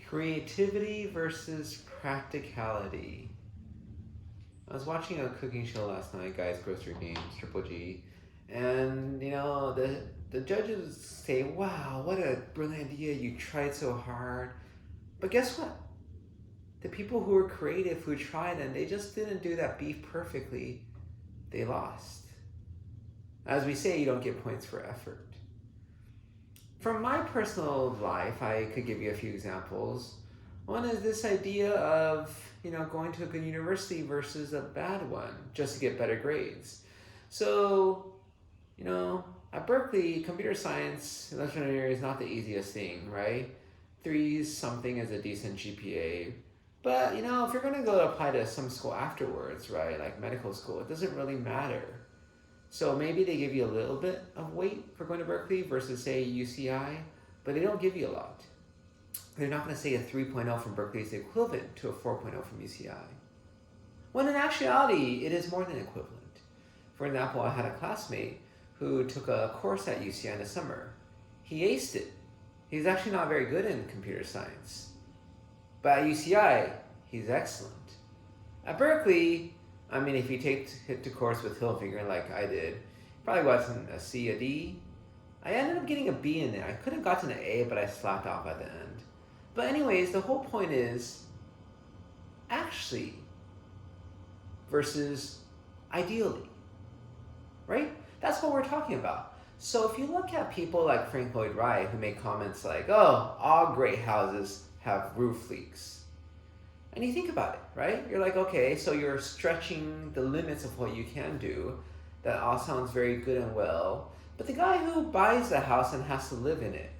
Creativity versus practicality. I was watching a cooking show last night, Guys Grocery Games, Triple G, and the judges say, "Wow, what a brilliant idea! You tried so hard." But guess what? The people who were creative, who tried, and they just didn't do that beef perfectly, they lost. As we say, you don't get points for effort. From my personal life, I could give you a few examples. One is this idea of, going to a good university versus a bad one just to get better grades. So, at Berkeley, computer science, electrical engineering is not the easiest thing, right? 3 something is a decent GPA. But, if you're going to go apply to some school afterwards, right, like medical school, it doesn't really matter. So maybe they give you a little bit of weight for going to Berkeley versus, say, UCI, but they don't give you a lot. They're not going to say a 3.0 from Berkeley is equivalent to a 4.0 from UCI. When in actuality, it is more than equivalent. For example, I had a classmate who took a course at UCI in the summer. He aced it. He's actually not very good in computer science. But at UCI, he's excellent. At Berkeley, if you hit the course with Hilfiger like I did, probably wasn't a C, a D. I ended up getting a B in there. I could have gotten an A, but I slacked off at the end. But anyways, the whole point is actually versus ideally, right? That's what we're talking about. So if you look at people like Frank Lloyd Wright who make comments like, "Oh, all great houses have roof leaks." And you think about it, right? You're like, okay, so you're stretching the limits of what you can do. That all sounds very good and well. But the guy who buys the house and has to live in it,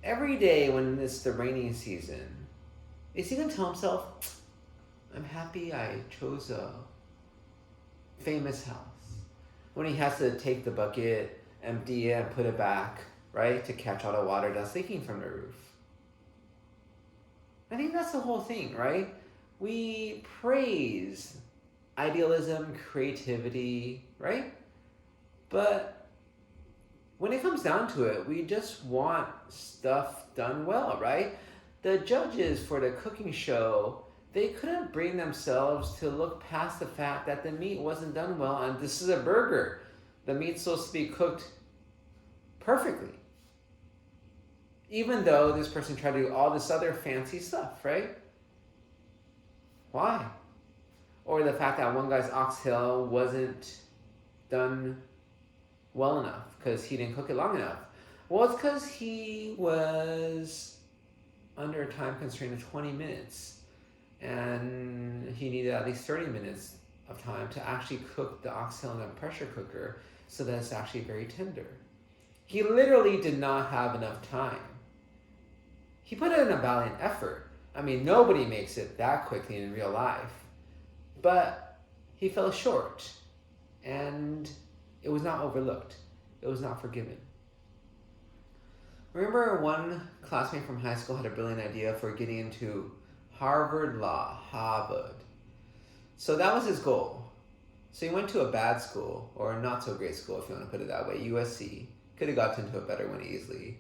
every day when it's the rainy season, is he going to tell himself, "I'm happy I chose a famous house"? When he has to take the bucket, empty it, and put it back, right, to catch all the water that's leaking from the roof. I think that's the whole thing, right? We praise idealism, creativity, right? But when it comes down to it, we just want stuff done well, right? The judges for the cooking show, they couldn't bring themselves to look past the fact that the meat wasn't done well, and this is a burger. The meat's supposed to be cooked perfectly. Even though this person tried to do all this other fancy stuff, right? Why? Or the fact that one guy's oxtail wasn't done well enough because he didn't cook it long enough. Well, it's because he was under a time constraint of 20 minutes and he needed at least 30 minutes of time to actually cook the oxtail in a pressure cooker so that it's actually very tender. He literally did not have enough time. He put in a valiant effort. Nobody makes it that quickly in real life. But he fell short. And it was not overlooked. It was not forgiven. Remember one classmate from high school had a brilliant idea for getting into Harvard Law, Harvard. So that was his goal. So he went to a bad school, or a not so great school if you want to put it that way, USC. Could have gotten into a better one easily.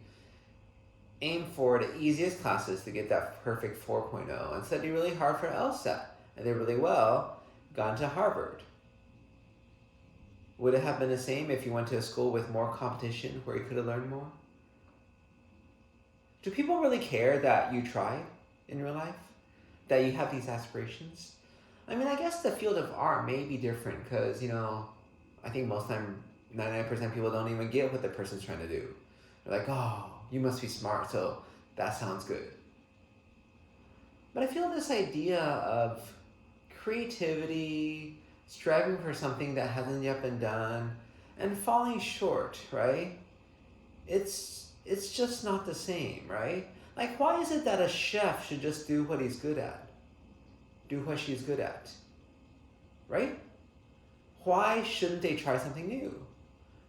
Aimed for the easiest classes to get that perfect 4.0 and studied really hard for LSAT and did really well, got into Harvard. Would it have been the same if you went to a school with more competition where you could have learned more? Do people really care that you tried in your life? That you have these aspirations? I guess the field of art may be different because, I think most time 99% of people don't even get what the person's trying to do. They're like, "Oh, you must be smart, so that sounds good." But I feel this idea of creativity, striving for something that hasn't yet been done, and falling short, right? It's just not the same, right? Like, why is it that a chef should just do what he's good at? Do what she's good at, right? Why shouldn't they try something new?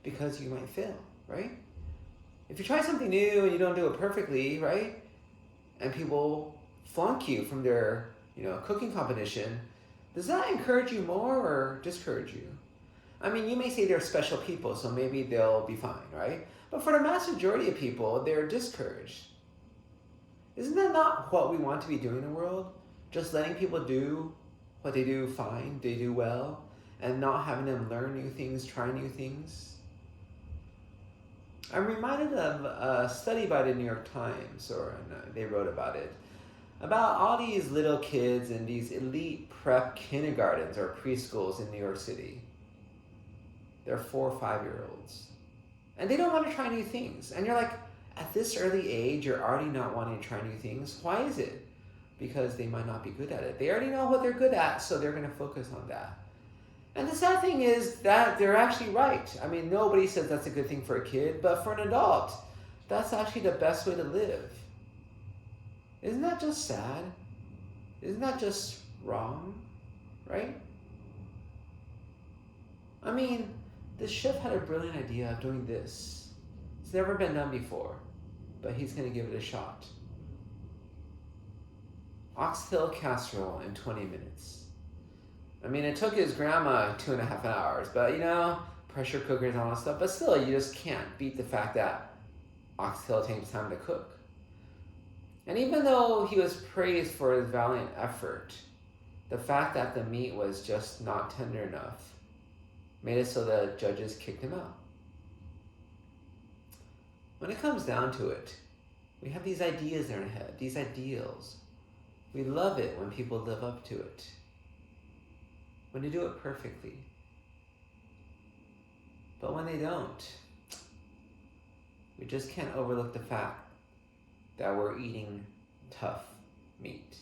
Because you might fail, right? If you try something new and you don't do it perfectly, right? And people flunk you from their, cooking competition, does that encourage you more or discourage you? You may say they're special people, so maybe they'll be fine, right? But for the vast majority of people, they're discouraged. Isn't that not what we want to be doing in the world? Just letting people do what they do fine, they do well, and not having them learn new things, try new things? I'm reminded of a study by the New York Times, or they wrote about it, about all these little kids in these elite prep kindergartens or preschools in New York City. They're 4 or 5-year-olds. And they don't want to try new things. And you're like, at this early age, you're already not wanting to try new things. Why is it? Because they might not be good at it. They already know what they're good at, so they're going to focus on that. And the sad thing is that they're actually right. I mean, nobody says that's a good thing for a kid, but for an adult, that's actually the best way to live. Isn't that just sad? Isn't that just wrong? Right? I mean, the chef had a brilliant idea of doing this. It's never been done before, but he's going to give it a shot. Oxtail casserole in 20 minutes. I mean, it took his grandma 2.5 hours, but pressure cookers and all that stuff, but still, you just can't beat the fact that oxtail takes time to cook. And even though he was praised for his valiant effort, the fact that the meat was just not tender enough made it so the judges kicked him out. When it comes down to it, we have these ideas in our head, these ideals. We love it when people live up to it, when they do it perfectly. But when they don't, we just can't overlook the fact that we're eating tough meat.